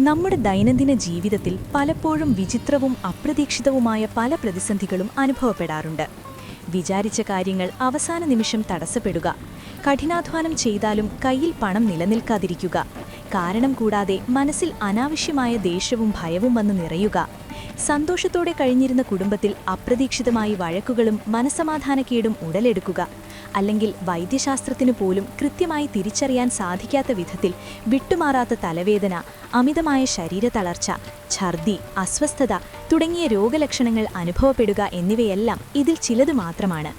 നമ്മുടെ ദൈനംദിന ജീവിതത്തിൽ പലപ്പോഴും വിചിത്രവും അപ്രതീക്ഷിതവുമായ പല പ്രതിസന്ധികളും അനുഭവപ്പെടാറുണ്ട്. വിചാരിച്ച കാര്യങ്ങൾ അവസാന നിമിഷം തടസ്സപ്പെടുക, കഠിനാധ്വാനം ചെയ്താലും കയ്യിൽ പണം നിലനിൽക്കാതിരിക്കുക, കാരണം കൂടാതെ മനസ്സിൽ അനാവശ്യമായ ദേഷ്യവും ഭയവും വന്ന് നിറയുക, സന്തോഷത്തോടെ കഴിഞ്ഞിരുന്ന കുടുംബത്തിൽ അപ്രതീക്ഷിതമായി വഴക്കുകളും മനസ്സമാധാനക്കേടും ഉടലെടുക്കുക, അല്ലെങ്കിൽ വൈദ്യശാസ്ത്രത്തിനു പോലും കൃത്യമായി തിരിച്ചറിയാൻ സാധിക്കാത്ത വിധത്തിൽ വിട്ടുമാറാത്ത തലവേദന, അമിതമായ ശരീരതളർച്ച, ഛർദി, അസ്വസ്ഥത തുടങ്ങിയ രോഗലക്ഷണങ്ങൾ അനുഭവപ്പെടുക എന്നിവയെല്ലാം ഇതിൽ ചിലത് മാത്രമാണ്.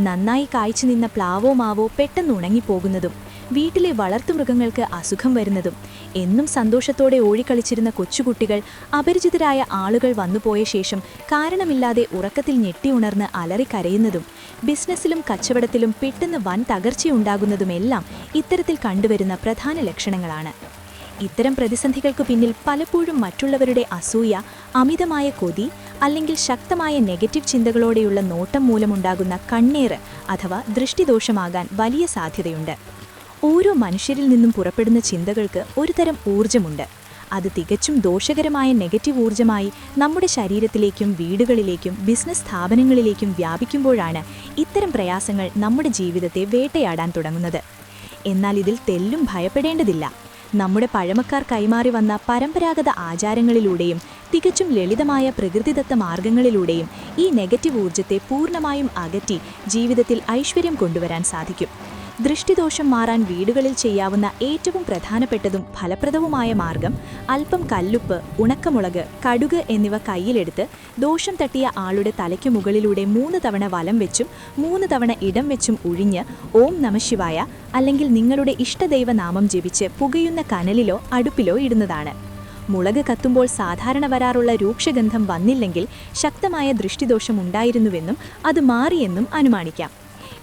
നന്നായി കായ്ച്ചു നിന്ന പ്ലാവോ മാവോ പെട്ടെന്ന് ഉണങ്ങിപ്പോകുന്നതും, വീട്ടിലെ വളർത്തുമൃഗങ്ങൾക്ക് അസുഖം വരുന്നതും, എന്നും സന്തോഷത്തോടെ ഓടിക്കളിച്ചിരുന്ന കൊച്ചുകുട്ടികൾ അപരിചിതരായ ആളുകൾ വന്നുപോയ ശേഷം കാരണമില്ലാതെ ഉറക്കത്തിൽ ഞെട്ടിയുണർന്ന് അലറിക്കരയുന്നതും, ബിസിനസ്സിലും കച്ചവടത്തിലും പെട്ടെന്ന് വൻ തകർച്ചയുണ്ടാകുന്നതുമെല്ലാം ഇത്തരത്തിൽ കണ്ടുവരുന്ന പ്രധാന ലക്ഷണങ്ങളാണ്. ഇത്തരം പ്രതിസന്ധികൾക്കു പിന്നിൽ പലപ്പോഴും മറ്റുള്ളവരുടെ അസൂയ, അമിതമായ കൊതി അല്ലെങ്കിൽ ശക്തമായ നെഗറ്റീവ് ചിന്തകളോടെയുള്ള നോട്ടം മൂലമുണ്ടാകുന്ന കണ്ണേറ് അഥവാ ദൃഷ്ടിദോഷമാകാൻ വലിയ സാധ്യതയുണ്ട്. ഓരോ മനുഷ്യരിൽ നിന്നും പുറപ്പെടുന്ന ചിന്തകൾക്ക് ഒരുതരം ഊർജ്ജമുണ്ട്. അത് തികച്ചും ദോഷകരമായ നെഗറ്റീവ് ഊർജ്ജമായി നമ്മുടെ ശരീരത്തിലേക്കും വീടുകളിലേക്കും ബിസിനസ് സ്ഥാപനങ്ങളിലേക്കും വ്യാപിക്കുമ്പോഴാണ് ഇത്തരം പ്രയാസങ്ങൾ നമ്മുടെ ജീവിതത്തെ വേട്ടയാടാൻ തുടങ്ങുന്നത്. എന്നാൽ ഇതിൽ തെല്ലും ഭയപ്പെടേണ്ടതില്ല. നമ്മുടെ പഴമക്കാർ കൈമാറി വന്ന പരമ്പരാഗത ആചാരങ്ങളിലൂടെയും തികച്ചും ലളിതമായ പ്രകൃതിദത്ത മാർഗങ്ങളിലൂടെയും ഈ നെഗറ്റീവ് ഊർജ്ജത്തെ പൂർണ്ണമായും അകറ്റി ജീവിതത്തിൽ ഐശ്വര്യം കൊണ്ടുവരാൻ സാധിക്കും. ദൃഷ്ടിദോഷം മാറാൻ വീടുകളിൽ ചെയ്യാവുന്ന ഏറ്റവും പ്രധാനപ്പെട്ടതും ഫലപ്രദവുമായ മാർഗം അല്പം കല്ലുപ്പ്, ഉണക്കമുളക്, കടുക് എന്നിവ കയ്യിലെടുത്ത് ദോഷം തട്ടിയ ആളുടെ തലയ്ക്കു മുകളിലൂടെ 3 തവണ വലം വെച്ചും 3 തവണ ഇടം വെച്ചും ഉഴിഞ്ഞ് ഓം നമഃശിവായ അല്ലെങ്കിൽ നിങ്ങളുടെ ഇഷ്ടദൈവനാമം ജപിച്ച് പുകയുന്ന കനലിലോ അടുപ്പിലോ ഇടുന്നതാണ്. മുളക് കത്തുമ്പോൾ സാധാരണ വരാറുള്ള രൂക്ഷഗന്ധം വന്നില്ലെങ്കിൽ ശക്തമായ ദൃഷ്ടിദോഷം ഉണ്ടായിരുന്നുവെന്നും അത് മാറിയെന്നും അനുമാനിക്കാം.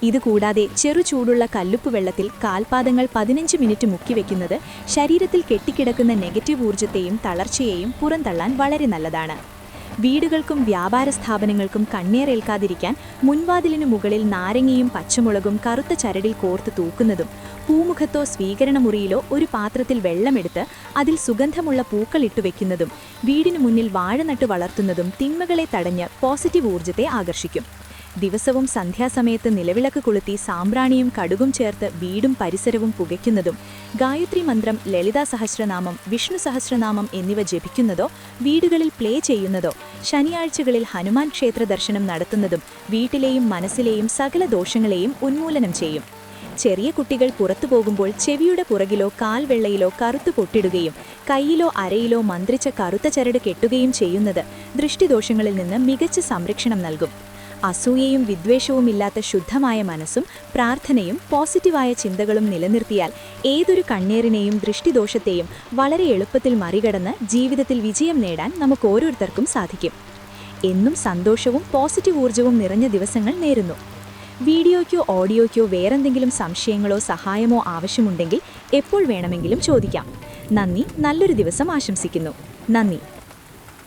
ഇതുകൂടാതെ ചെറു ചൂടുള്ള കല്ലുപ്പ് വെള്ളത്തിൽ കാൽപാദങ്ങൾ 15 മിനിറ്റ് മുക്കിവെക്കുന്നത് ശരീരത്തിൽ കെട്ടിക്കിടക്കുന്ന നെഗറ്റീവ് ഊർജ്ജത്തെയും തളർച്ചയെയും പുറന്തള്ളാൻ വളരെ നല്ലതാണ്. വീടുകൾക്കും വ്യാപാര സ്ഥാപനങ്ങൾക്കും കണ്ണേറേൽക്കാതിരിക്കാൻ മുൻവാതിലിനു മുകളിൽ നാരങ്ങയും പച്ചമുളകും കറുത്ത ചരടിൽ കോർത്ത് തൂക്കുന്നതും, പൂമുഖത്തോ സ്വീകരണമുറിയിലോ ഒരു പാത്രത്തിൽ വെള്ളമെടുത്ത് അതിൽ സുഗന്ധമുള്ള പൂക്കൾ ഇട്ടുവെക്കുന്നതും, വീടിനു മുന്നിൽ വാഴ നട്ടു വളർത്തുന്നതും തിന്മകളെ തടഞ്ഞ് പോസിറ്റീവ് ഊർജ്ജത്തെ ആകർഷിക്കും. ദിവസവും സന്ധ്യാസമയത്ത് നിലവിളക്ക് കൊളുത്തി സാമ്പ്രാണിയും കടുകും ചേർത്ത് വീടും പരിസരവും പുകയ്ക്കുന്നതും, ഗായത്രി മന്ത്രം, ലളിതാ സഹസ്രനാമം, വിഷ്ണു സഹസ്രനാമം എന്നിവ ജപിക്കുന്നതോ വീടുകളിൽ പ്ലേ ചെയ്യുന്നതോ, ശനിയാഴ്ചകളിൽ ഹനുമാൻ ക്ഷേത്ര ദർശനം നടത്തുന്നതും വീട്ടിലെയും മനസ്സിലെയും സകല ദോഷങ്ങളെയും ഉന്മൂലനം ചെയ്യും. ചെറിയ കുട്ടികൾ പുറത്തു പോകുമ്പോൾ ചെവിയുടെ പുറകിലോ കാൽവെള്ളയിലോ കറുത്തു പൊട്ടിടുകയും കയ്യിലോ അരയിലോ മന്ത്രിച്ച കറുത്ത ചരട് കെട്ടുകയും ചെയ്യുന്നത് ദൃഷ്ടിദോഷങ്ങളിൽ നിന്ന് മികച്ച സംരക്ഷണം നൽകും. അസൂയയും വിദ്വേഷവുമില്ലാത്ത ശുദ്ധമായ മനസ്സും പ്രാർത്ഥനയും പോസിറ്റീവായ ചിന്തകളും നിലനിർത്തിയാൽ ഏതൊരു കണ്ണേറിനെയും ദൃഷ്ടിദോഷത്തെയും വളരെ എളുപ്പത്തിൽ മറികടന്ന് ജീവിതത്തിൽ വിജയം നേടാൻ നമുക്ക് ഓരോരുത്തർക്കും സാധിക്കും. എന്നും സന്തോഷവും പോസിറ്റീവ് ഊർജ്ജവും നിറഞ്ഞ ദിവസങ്ങൾ നേരുന്നു. വീഡിയോയ്ക്കോ ഓഡിയോയ്ക്കോ വേറെന്തെങ്കിലും സംശയങ്ങളോ സഹായമോ ആവശ്യമുണ്ടെങ്കിൽ എപ്പോൾ വേണമെങ്കിലും ചോദിക്കാം. നന്ദി. നല്ലൊരു ദിവസം ആശംസിക്കുന്നു. നന്ദി.